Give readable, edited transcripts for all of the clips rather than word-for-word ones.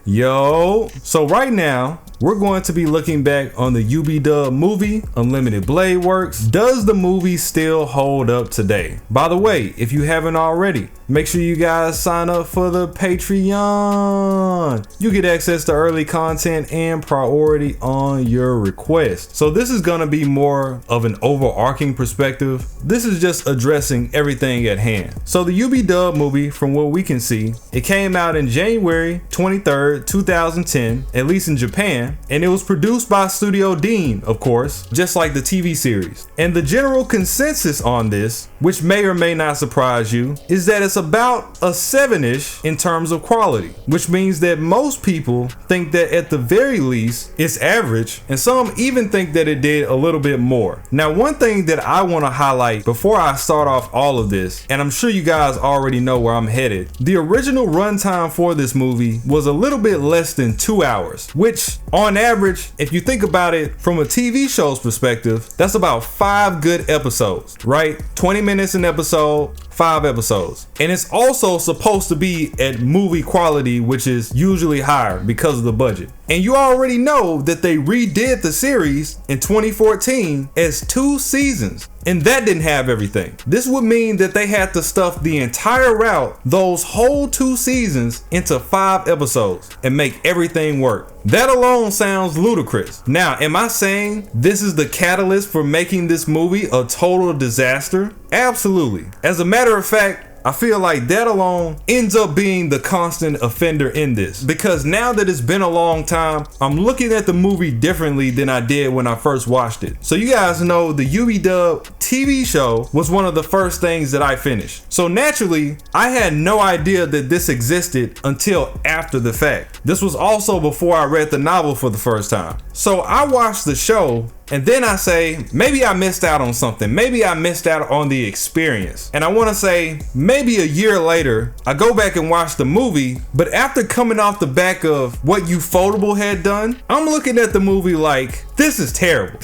Yo, so right now, we're going to be looking back on the UB-Dub movie, Unlimited Blade Works. Does the movie still hold up today? By the way, if you haven't already, make sure you guys sign up for the Patreon. You get access to early content and priority on your request. So this is going to be more of an overarching perspective. This is just addressing everything at hand. So the UB-Dub movie, from what we can see, it came out in January 23rd, 2010, at least in Japan. And it was produced by Studio Dean, of course, just like the TV series. And the general consensus on this, which may or may not surprise you, is that it's about a 7-ish in terms of quality, which means that most people think that at the very least it's average, and some even think that it did a little bit more. Now, one thing that I want to highlight before I start off all of this, and I'm sure you guys already know where I'm headed, the original runtime for this movie was a little bit less than 2 hours, which on average, if you think about it from a TV show's perspective, that's about 5 good episodes, right? 20 minutes an episode, 5 episodes. And it's also supposed to be at movie quality, which is usually higher because of the budget. And you already know that they redid the series in 2014 as 2 seasons. And that didn't have everything. This would mean that they had to stuff the entire route, those whole 2 seasons, into 5 episodes and make everything work. That alone sounds ludicrous. Now, am I saying this is the catalyst for making this movie a total disaster? Absolutely. As a matter of fact, I feel like that alone ends up being the constant offender in this, because now that it's been a long time, I'm looking at the movie differently than I did when I first watched it. So you guys know the UB-Dub TV show was one of the first things that I finished. So naturally, I had no idea that this existed until after the fact. This was also before I read the novel for the first time. So I watched the show, and then I say, maybe I missed out on something. Maybe I missed out on the experience. And I want to say, maybe a year later, I go back and watch the movie, but after coming off the back of what Ufotable had done, I'm looking at the movie like, this is terrible.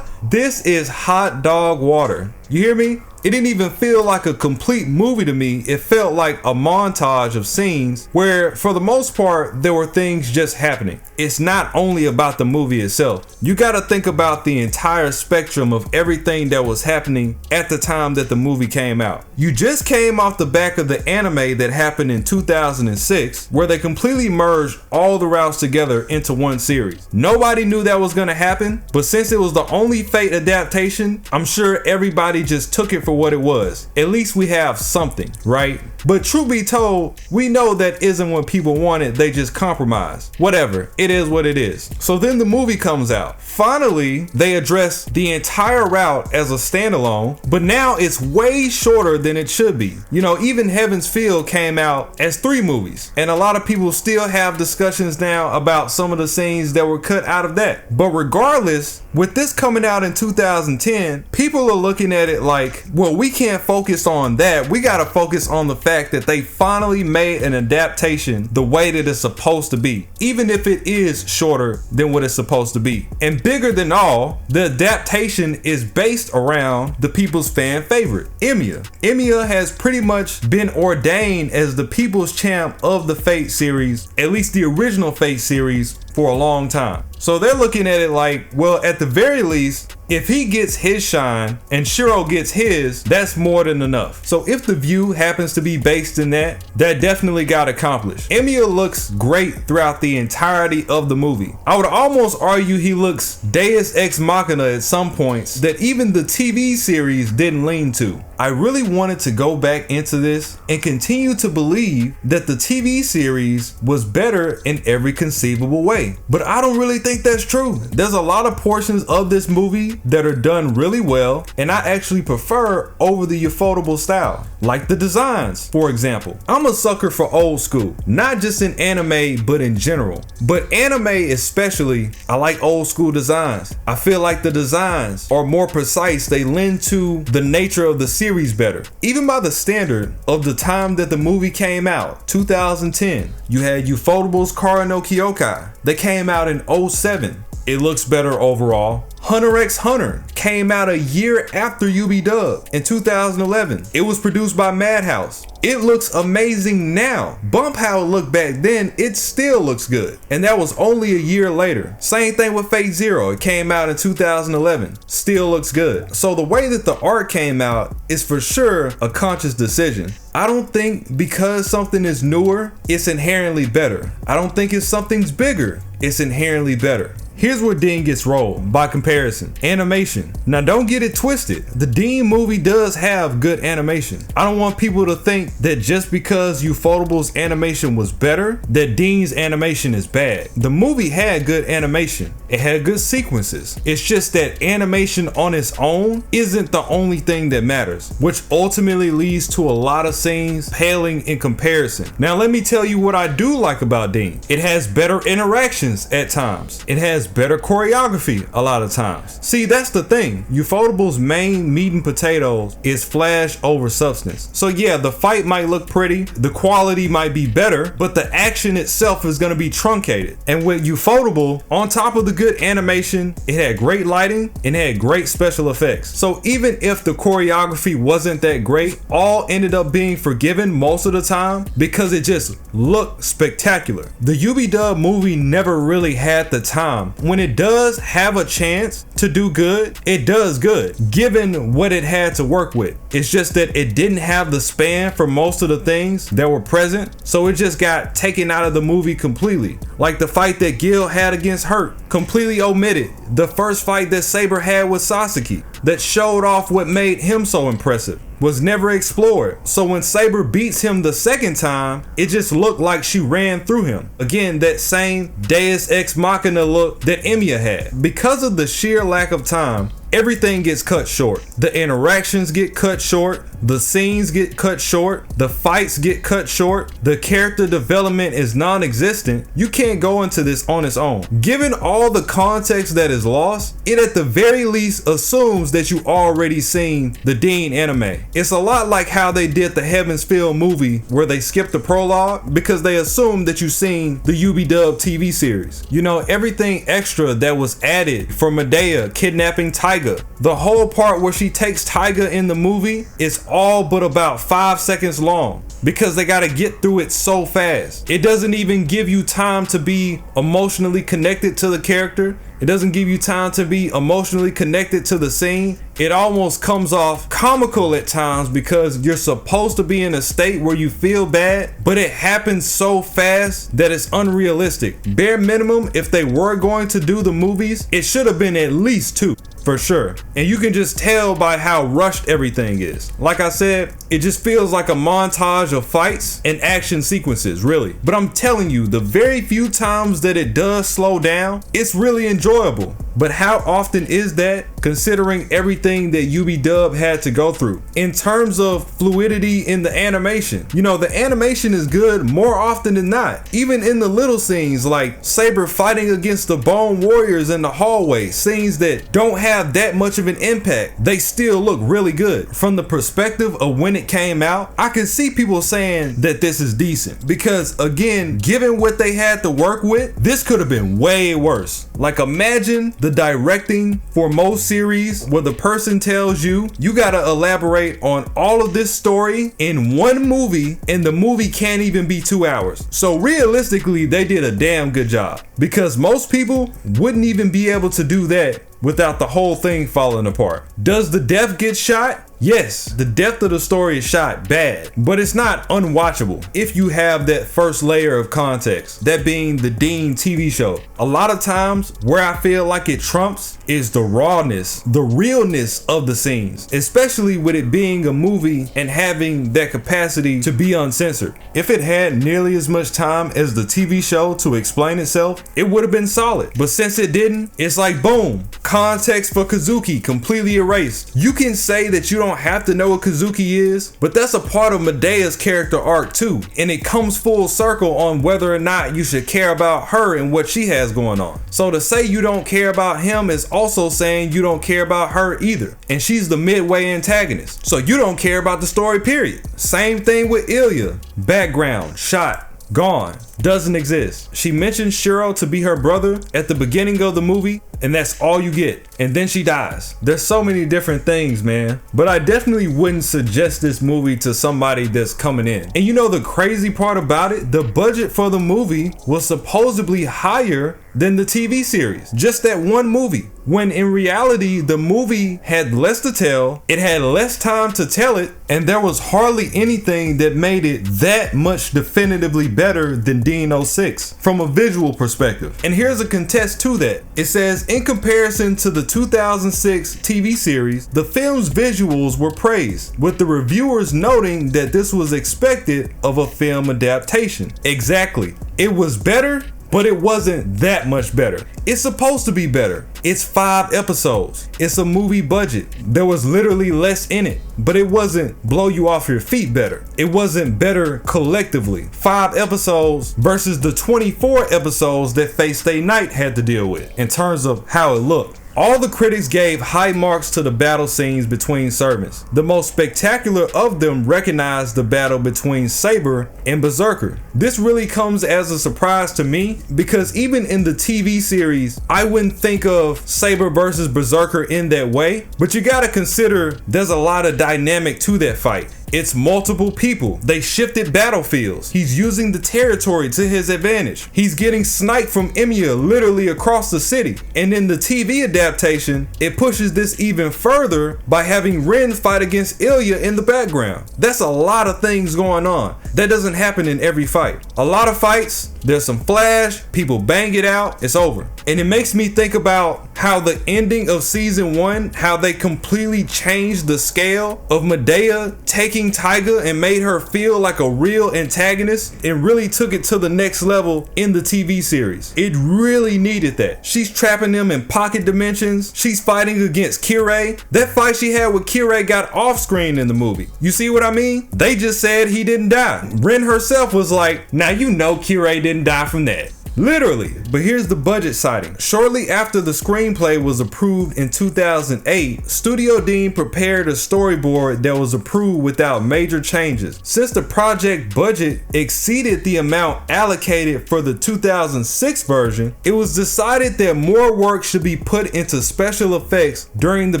This is hot dog water. You hear me? It didn't even feel like a complete movie to me. It felt like a montage of scenes where, for the most part, there were things just happening. It's not only about the movie itself. You got to think about the entire spectrum of everything that was happening at the time that the movie came out. You just came off the back of the anime that happened in 2006, where they completely merged all the routes together into one series. Nobody knew that was going to happen, but since it was the only Fate adaptation, I'm sure everybody just took it for what it was. At least we have something, right? But truth be told, we know that isn't what people wanted. They just compromised. Whatever, it is what it is. So then the movie comes out. Finally, they address the entire route as a standalone, but now it's way shorter than it should be. You know, even Heaven's Feel came out as 3 movies, and a lot of people still have discussions now about some of the scenes that were cut out of that. But regardless, with this coming out in 2010, people are looking at it like, well, we can't focus on that. We got to focus on the fact that they finally made an adaptation the way that it's supposed to be, even if it is shorter than what it's supposed to be. And bigger than all, the adaptation is based around the people's fan favorite, Emiya. Emiya has pretty much been ordained as the people's champ of the Fate series, at least the original Fate series, for a long time. So they're looking at it like, well, at the very least, if he gets his shine and Shiro gets his, that's more than enough. So if the view happens to be based in that definitely got accomplished. Emiya looks great throughout the entirety of the movie. I would almost argue he looks Deus Ex Machina at some points that even the TV series didn't lean to. I really wanted to go back into this and continue to believe that the TV series was better in every conceivable way. But I don't really think that's true. There's a lot of portions of this movie that are done really well, and I actually prefer over the Ufotable style, like the designs, for example. I'm a sucker for old school, not just in anime, but in general. But anime especially, I like old school designs. I feel like the designs are more precise. They lend to the nature of the series better. Even by the standard of the time that the movie came out, 2010, you had Ufotable's Kara no Kyokai that came out in 07. It looks better overall. Hunter x Hunter came out a year after UB-Dub in 2011. It was produced by Madhouse. It looks amazing now. Bump how it looked back then, it still looks good. And that was only a year later. Same thing with Fate Zero. It came out in 2011. Still looks good. So the way that the art came out is for sure a conscious decision. I don't think because something is newer, it's inherently better. I don't think if something's bigger, it's inherently better. Here's where Dean gets rolled by comparison. Animation. Now don't get it twisted. The Dean movie does have good animation. I don't want people to think that just because Ufotable's animation was better, that Dean's animation is bad. The movie had good animation. It had good sequences. It's just that animation on its own isn't the only thing that matters, which ultimately leads to a lot of scenes paling in comparison. Now let me tell you what I do like about Dean. It has better interactions at times. It has better choreography a lot of times. See, that's the thing. Ufotable's main meat and potatoes is flash over substance. So yeah, the fight might look pretty, the quality might be better, but the action itself is going to be truncated. And with Ufotable, on top of the good animation, it had great lighting and it had great special effects. So even if the choreography wasn't that great, all ended up being forgiven most of the time because it just looked spectacular. The UB-Dub movie never really had the time. When it does have a chance to do good, it does good, given what it had to work with. It's just that it didn't have the span for most of the things that were present, so it just got taken out of the movie completely. Like the fight that Gil had against Hurt, completely omitted. The first fight that Saber had with Sasaki, that showed off what made him so impressive, was never explored. So when Saber beats him the second time, it just looked like she ran through him. Again, that same Deus Ex Machina look that Emiya had. Because of the sheer lack of time, everything gets cut short. The interactions get cut short, the scenes get cut short, the fights get cut short, the character development is non-existent. You can't go into this on its own. Given all the context that is lost, it at the very least assumes that you already seen the Dean anime. It's a lot like how they did the Heaven's Feel movie where they skipped the prologue because they assumed that you seen the UB-Dub TV series. You know, everything extra that was added for Medea kidnapping Tiger. The whole part where she takes Tiger in the movie is all but about 5 seconds long because they got to get through it so fast. It doesn't even give you time to be emotionally connected to the character. It doesn't give you time to be emotionally connected to the scene. It almost comes off comical at times because you're supposed to be in a state where you feel bad, but it happens so fast that it's unrealistic. Bare minimum, if they were going to do the movies, it should have been at least 2. For sure. And you can just tell by how rushed everything is. Like I said, it just feels like a montage of fights and action sequences, really. But I'm telling you, the very few times that it does slow down, it's really enjoyable. But how often is that, considering everything that UB-Dub had to go through? In terms of fluidity in the animation, you know, the animation is good more often than not. Even in the little scenes like Saber fighting against the Bone Warriors in the hallway, scenes that don't have that much of an impact, they still look really good. From the perspective of when it came out, I can see people saying that this is decent because, again, given what they had to work with, this could have been way worse. Like, imagine the directing for most series where the person tells you gotta elaborate on all of this story in one movie and the movie can't even be 2 hours. So realistically, they did a damn good job because most people wouldn't even be able to do that without the whole thing falling apart. Does the death get shot? Yes, the depth of the story is shot bad, but it's not unwatchable if you have that first layer of context, that being the Dean TV show. A lot of times where I feel like it trumps is the rawness, the realness of the scenes, especially with it being a movie and having that capacity to be uncensored. If it had nearly as much time as the TV show to explain itself, it would have been solid. But since it didn't, it's like boom, context for Kazuki completely erased. You can say that you don't have to know what Kazuki is, but that's a part of Medea's character arc too, and it comes full circle on whether or not you should care about her and what she has going on. So to say you don't care about him is also saying you don't care about her either, and she's the midway antagonist, so you don't care about the story, period. Same thing with Ilya. Background, shot, gone. doesn't exist. She mentions Shiro to be her brother at the beginning of the movie, and that's all you get. And then she dies. There's so many different things, man. But I definitely wouldn't suggest this movie to somebody that's coming in. And you know the crazy part about it? The budget for the movie was supposedly higher than the TV series. Just that one movie. When in reality, the movie had less to tell, it had less time to tell it, and there was hardly anything that made it that much definitively better than Dean 06 from a visual perspective. And here's a contest to that. It says, in comparison to the 2006 TV series, the film's visuals were praised, with the reviewers noting that this was expected of a film adaptation. Exactly. It was better, but it wasn't that much better. It's supposed to be better. It's 5 episodes. It's a movie budget. There was literally less in it, but it wasn't blow you off your feet better. It wasn't better collectively. 5 episodes versus the 24 episodes that Fate Stay Night had to deal with in terms of how it looked. All the critics gave high marks to the battle scenes between servants. The most spectacular of them recognized the battle between Saber and Berserker. This really comes as a surprise to me because even in the TV series, I wouldn't think of Saber versus Berserker in that way, but you gotta consider there's a lot of dynamic to that fight. It's multiple people. They shifted battlefields. He's using the territory to his advantage. He's getting sniped from Emiya literally across the city. And in the TV adaptation, it pushes this even further by having Ren fight against Ilya in the background. That's a lot of things going on. That doesn't happen in every fight. A lot of fights, there's some flash, people bang it out, it's over. And it makes me think about how the ending of season 1, how they completely changed the scale of Medea taking Taiga and made her feel like a real antagonist and really took it to the next level in the TV series. It really needed that. She's trapping them in pocket dimensions. She's fighting against Kirei. That fight she had with Kirei got off screen in the movie. You see what I mean? They just said he didn't die. Ren herself was like, now you know Kirei didn't die from that. Literally. But here's the budget citing. Shortly after the screenplay was approved in 2008, Studio Dean prepared a storyboard that was approved without major changes. Since the project budget exceeded the amount allocated for the 2006 version, it was decided that more work should be put into special effects during the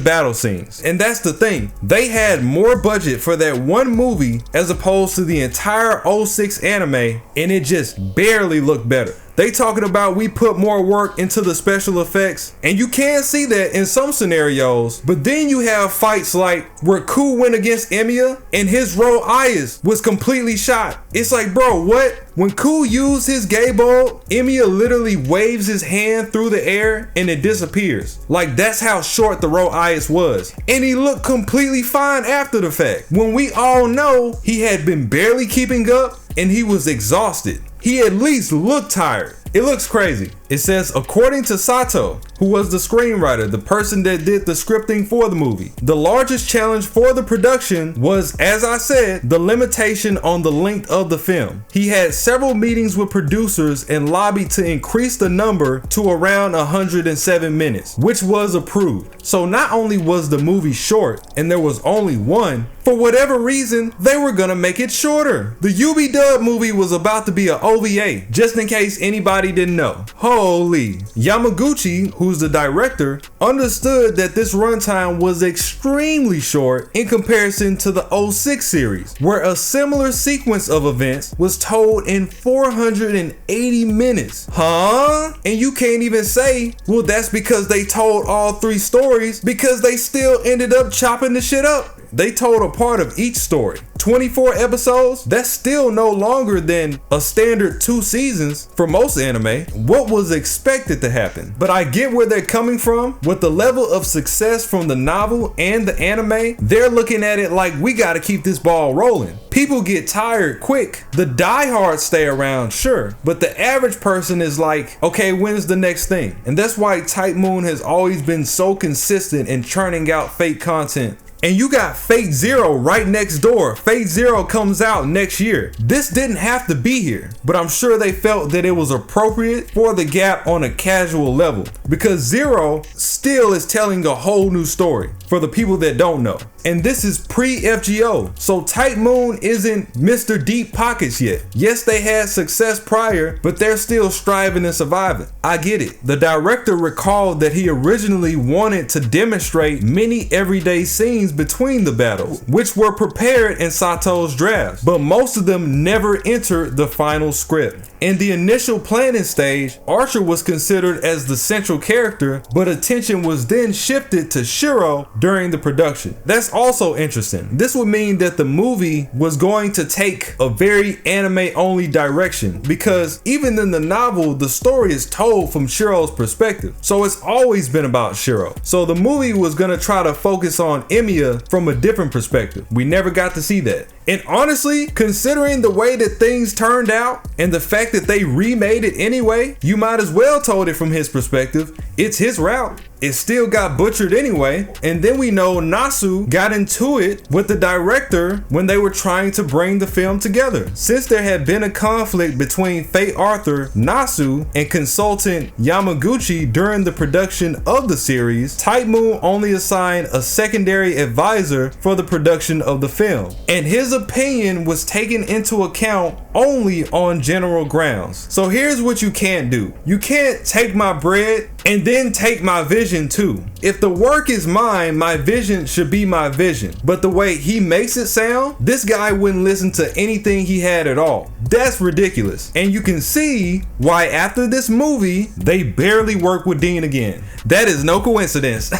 battle scenes. And that's the thing. They had more budget for that one movie as opposed to the entire 06 anime, and it just barely looked better. They talking about we put more work into the special effects, and you can see that in some scenarios, but then you have fights like where Ku went against Emiya and his Ro Ayas was completely shot. It's like, bro, what? When Ku used his gay bolt, Emiya literally waves his hand through the air and it disappears. Like, that's how short the Ro Ayas was. And he looked completely fine after the fact, when we all know he had been barely keeping up and he was exhausted. He at least looked tired. It looks crazy. It says, according to Sato, who was the screenwriter, the person that did the scripting for the movie, the largest challenge for the production was, as I said, the limitation on the length of the film. He had several meetings with producers and lobbied to increase the number to around 107 minutes, which was approved. So not only was the movie short, and there was only one, for whatever reason, they were gonna make it shorter. The UB-Dub movie was about to be an OVA, just in case anybody didn't know. Holy. Yamaguchi, who's the director, understood that this runtime was extremely short in comparison to the 06 series, where a similar sequence of events was told in 480 minutes. Huh? And you can't even say, well, that's because they told all 3 stories, because they still ended up chopping the shit up. They told a part of each story. 24 episodes, that's still no longer than a standard 2 seasons for most anime. What was expected to happen? But I get where they're coming from. With the level of success from the novel and the anime, they're looking at it like, we gotta keep this ball rolling. People get tired quick. The diehards stay around, sure, but the average person is like, okay, when's the next thing? And that's why Type Moon has always been so consistent in churning out Fate content. And you got Fate Zero right next door. Fate Zero comes out next year. This didn't have to be here, but I'm sure they felt that it was appropriate for the gap on a casual level, because Zero still is telling a whole new story. for the people that don't know. And this is pre-FGO, so Type Moon isn't Mr. Deep Pockets yet. Yes, they had success prior, but they're still striving and surviving. I get it. The director recalled that he originally wanted to demonstrate many everyday scenes between the battles, which were prepared in Sato's drafts, but most of them never entered the final script. In the initial planning stage, Archer was considered as the central character, but attention was then shifted to Shiro during the production. That's also interesting. This would mean that the movie was going to take a very anime-only direction, because even in the novel, the story is told from Shiro's perspective. So it's always been about Shiro. So the movie was going to try to focus on Emiya from a different perspective. We never got to see that. And honestly, considering the way that things turned out and the fact that they remade it anyway, you might as well told it from his perspective. It's his route. It still got butchered anyway. And then we know Nasu got into it with the director when they were trying to bring the film together. Since there had been a conflict between Fate Arthur, Nasu, and consultant Yamaguchi during the production of the series, Type Moon only assigned a secondary advisor for the production of the film. And his opinion was taken into account only on general grounds. So here's what you can't do. You can't take my bread and then take my vision too. If the work is mine, my vision should be my vision. But the way he makes it sound, this guy wouldn't listen to anything he had at all. That's ridiculous. And you can see why after this movie, they barely work with Dean again. That is no coincidence.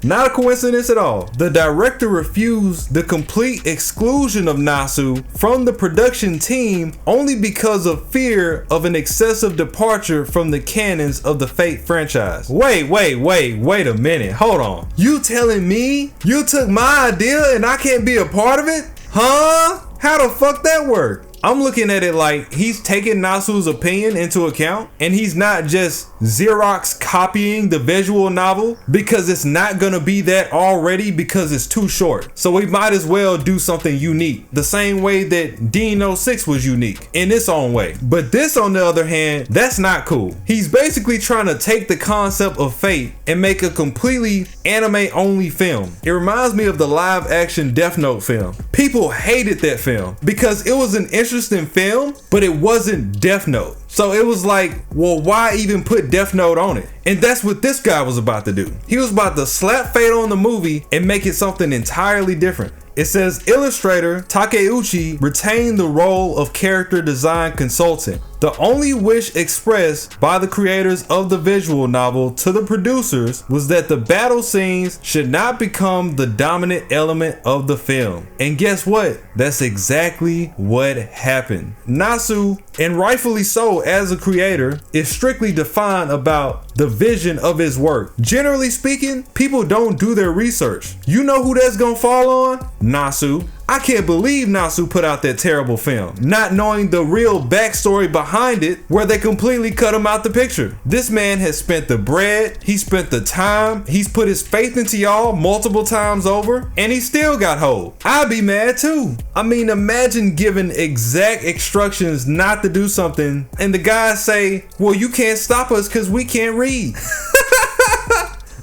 Not a coincidence at all. The director refused the complete exclusion of Nasu from the production team only because of fear of an excessive departure from the canons of the Fate franchise. Wait a minute. Hold on. You telling me you took my idea and I can't be a part of it? Huh? How the fuck that work? I'm looking at it like he's taking Nasu's opinion into account and he's not just Xerox copying the visual novel because it's not gonna be that already because it's too short. So we might as well do something unique, the same way that Dean 06 was unique in its own way. But this, on the other hand, that's not cool. He's basically trying to take the concept of Fate and make a completely anime only film. It reminds me of the live action Death Note film. People hated that film because it was an interesting film, but it wasn't Death Note. So it was like, well, why even put Death Note on it? And that's what this guy was about to do. He was about to slap Fate on the movie and make it something entirely different. It says illustrator Takeuchi retained the role of character design consultant. The only wish expressed by the creators of the visual novel to the producers was that the battle scenes should not become the dominant element of the film. And guess what? That's exactly what happened. Nasu, and rightfully so as a creator, is strictly defined about the vision of his work. Generally speaking, people don't do their research. You know who that's gonna fall on? Nasu. I can't believe Nasu put out that terrible film, not knowing the real backstory behind it, where they completely cut him out the picture. This man has spent the bread, he spent the time, he's put his faith into y'all multiple times over, and he still got hold. I'd be mad too. I mean, imagine giving exact instructions not to do something, and the guys say, well, you can't stop us because we can't read.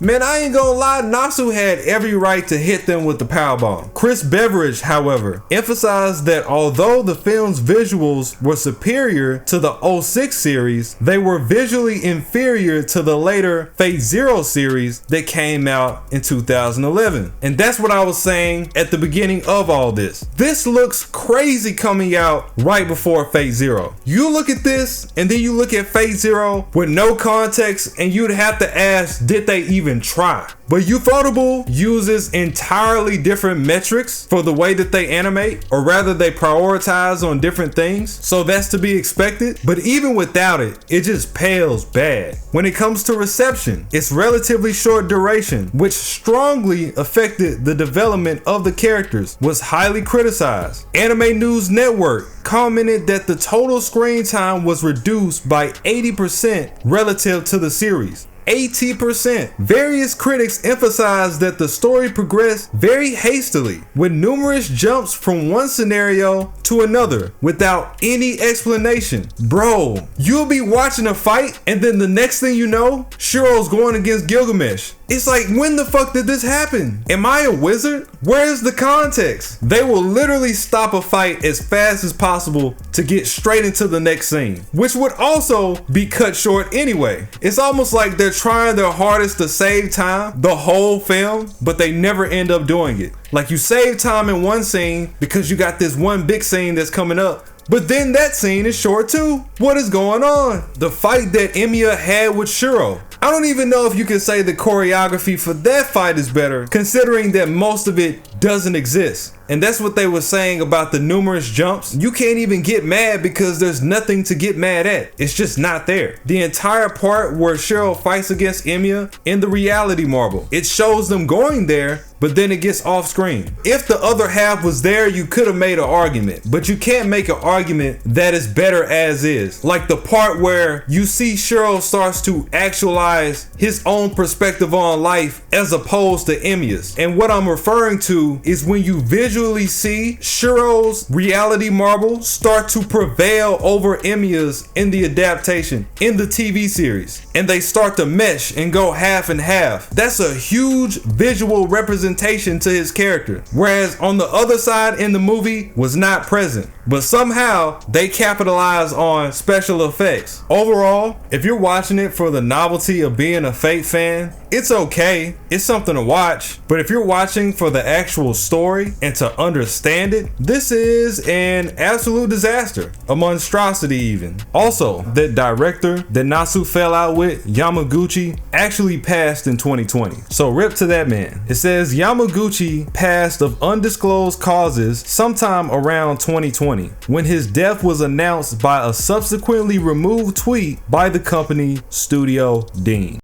Man, I ain't gonna lie, Nasu had every right to hit them with the powerbomb. Chris Beveridge, however, emphasized that although the film's visuals were superior to the 06 series, they were visually inferior to the later Fate Zero series that came out in 2011. And that's what I was saying at the beginning of all this. This looks crazy coming out right before Fate Zero. You look at this and then you look at Fate Zero with no context and you'd have to ask, did they even try? But Ufotable uses entirely different metrics for the way that they animate, or rather they prioritize on different things, so that's to be expected. But even without it, it just pales bad. When it comes to reception, it's relatively short duration, which strongly affected the development of the characters, was highly criticized. Anime News Network commented that the total screen time was reduced by 80% relative to the series. 80%. Various critics emphasized that the story progressed very hastily, with numerous jumps from one scenario to another without any explanation. Bro, you'll be watching a fight and then the next thing you know, Shiro's going against Gilgamesh. It's like, when the fuck did this happen? Am I a wizard? Where's the context? They will literally stop a fight as fast as possible to get straight into the next scene, which would also be cut short anyway. It's almost like they're trying their hardest to save time the whole film, but they never end up doing it. Like, you save time in one scene because you got this one big scene that's coming up, but then that scene is short too. What is going on? The fight that Emiya had with Shuro, I don't even know if you can say the choreography for that fight is better, considering that most of it doesn't exist. And that's what they were saying about the numerous jumps. You can't even get mad because there's nothing to get mad at. It's just not there. The entire part where Shuro fights against Emiya in the reality marble, it shows them going there, but then it gets off screen. If the other half was there, you could have made an argument, but you can't make an argument that is better as is. Like the part where you see Shuro starts to actualize his own perspective on life as opposed to Emiya's. And what I'm referring to is when you visually see Shuro's reality marble start to prevail over Emiya's in the adaptation, in the TV series, and they start to mesh and go half and half. That's a huge visual representation to his character, whereas on the other side in the movie was not present. But somehow they capitalize on special effects. Overall, if you're watching it for the novelty of being a Fate fan, it's okay. It's something to watch. But if you're watching for the actual story and to understand it, this is an absolute disaster. A monstrosity even. Also, that director that Nasu fell out with, Yamaguchi, actually passed in 2020. So rip to that man. It says Yamaguchi passed of undisclosed causes sometime around 2020, when his death was announced by a subsequently removed tweet by the company Studio Dean.